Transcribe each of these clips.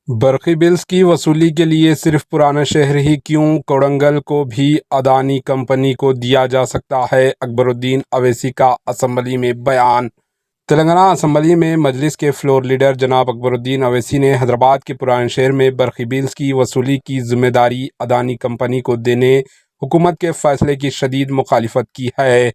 برقی بلز کی وصولی کے لیے صرف پرانا شہر ہی کیوں، کوڑنگل کو بھی اڈانی کمپنی کو دیا جا سکتا ہے، اکبر الدین اویسی کا اسمبلی میں بیان۔ تلنگانہ اسمبلی میں مجلس کے فلور لیڈر جناب اکبر الدین اویسی نے حیدرآباد کے پرانے شہر میں برقی بلز کی وصولی کی ذمہ داری اڈانی کمپنی کو دینے حکومت کے فیصلے کی شدید مخالفت کی ہے۔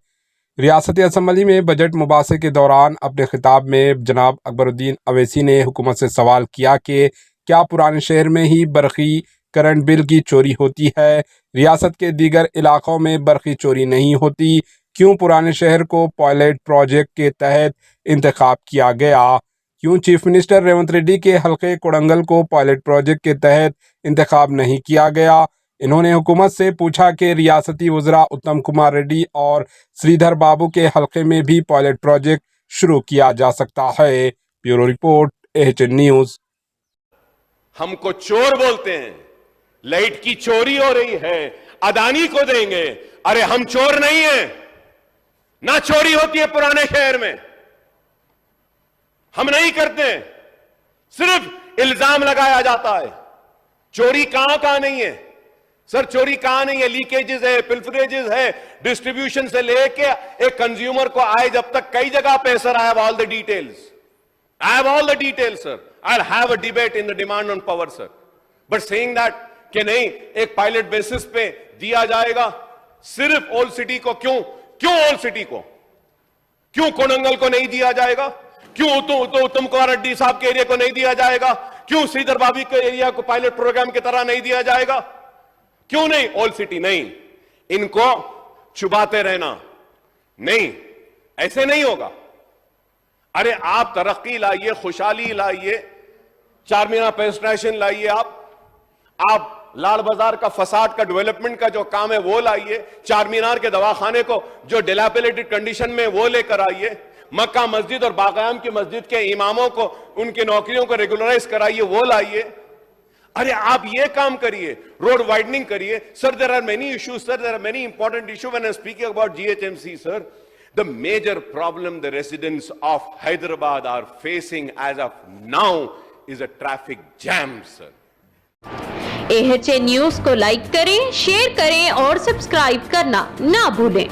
ریاستی اسمبلی میں بجٹ مباحثے کے دوران اپنے خطاب میں جناب اکبر الدین اویسی نے حکومت سے سوال کیا کہ کیا پرانے شہر میں ہی برقی کرنٹ بل کی چوری ہوتی ہے؟ ریاست کے دیگر علاقوں میں برقی چوری نہیں ہوتی؟ کیوں پرانے شہر کو پائلٹ پروجیکٹ کے تحت انتخاب کیا گیا؟ کیوں چیف منسٹر ریونت ریڈی کے حلقے کوڑنگل کو پائلٹ پروجیکٹ کے تحت انتخاب نہیں کیا گیا؟ انہوں نے حکومت سے پوچھا کہ ریاستی وزراء اتم کمار ریڈی اور سریدھر بابو کے حلقے میں بھی پائلٹ پروجیکٹ شروع کیا جا سکتا ہے۔ Bureau report AHN news. ہم کو چور بولتے ہیں، لائٹ کی چوری ہو رہی ہے، اڈانی کو دیں گے۔ ارے ہم چور نہیں ہیں، نہ چوری ہوتی ہے پرانے شہر میں، ہم نہیں کرتے، صرف الزام لگایا جاتا ہے۔ چوری کہاں نہیں ہے سر، چوری کہاں نہیں ہے؟ لیکیجز ہے، پلفریجز ہے، ڈسٹریبیوشن سے لے کے ایک کنزیومر کو آئے جب تک کئی جگہ پہ سر I have all the details. I have all the details, sir. I'll have a debate in the demand on power, sir. But saying that کہ نہیں ایک پائلٹ بیسس پہ دیا جائے گا صرف اولڈ سٹی کو، کیوں اولڈ سٹی کو، کیوں کوڑنگل کو نہیں دیا جائے گا؟ کیوں اتم کمار ریڈی صاحب کے ایریا کو نہیں دیا جائے گا؟ کیوں سریدھر بابو کے ایریا کو پائلٹ پروگرام کی طرح نہیں دیا جائے گا؟ کیوں نہیں اولڈ سٹی؟ نہیں، ان کو چھپاتے رہنا نہیں، ایسے نہیں ہوگا۔ ارے آپ ترقی لائیے، خوشحالی لائیے، چار مینار پہ اسٹیشن لائیے، آپ لال بازار کا فساد کا ڈیولپمنٹ کا جو کام ہے وہ لائیے، چار مینار کے دواخانے کو جو ڈیلیپیلیٹڈ کنڈیشن میں وہ لے کر آئیے، مکہ مسجد اور باقیام کی مسجد کے اماموں کو ان کی نوکریوں کو ریگولرائز کرائیے، وہ لائیے۔ ارے آپ یہ کام کریے، روڈ وائڈننگ کریے۔ سر there are many issues, sir, there are many important issues when I'm speaking about GHMC, sir. The major problem the residents of Hyderabad are facing as of now is a traffic jam, sir. AHN news کو like کریں، share کریں اور subscribe کرنا نہ بھولیں۔